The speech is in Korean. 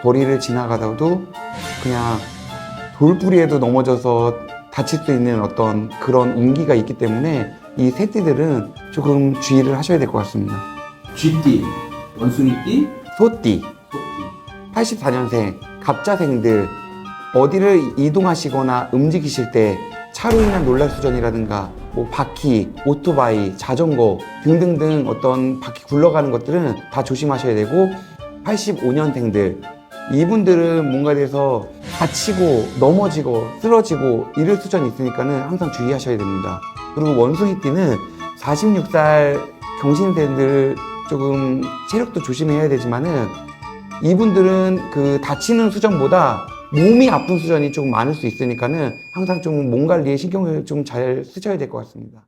거리를 지나가다도 그냥 돌부리에도 넘어져서 다칠 수 있는 어떤 그런 운기가 있기 때문에 이 새띠들은 조금 주의를 하셔야 될 것 같습니다. 쥐띠, 원숭이띠, 소띠, 소띠. 84년생 갑자생들 어디를 이동하시거나 움직이실 때 차로 인한 논란수전이라든가 뭐 바퀴, 오토바이, 자전거 등등등 어떤 바퀴 굴러가는 것들은 다 조심하셔야 되고 85년생들 이분들은 뭔가에 대해서 다치고 넘어지고 쓰러지고 이럴 수전이 있으니까는 항상 주의하셔야 됩니다. 그리고 원숭이띠는 46살 경신생들 조금 체력도 조심해야 되지만은 이분들은 그 다치는 수전보다 몸이 아픈 수전이 조금 많을 수 있으니까는 항상 좀 몸 관리에 신경을 좀 잘 쓰셔야 될 것 같습니다.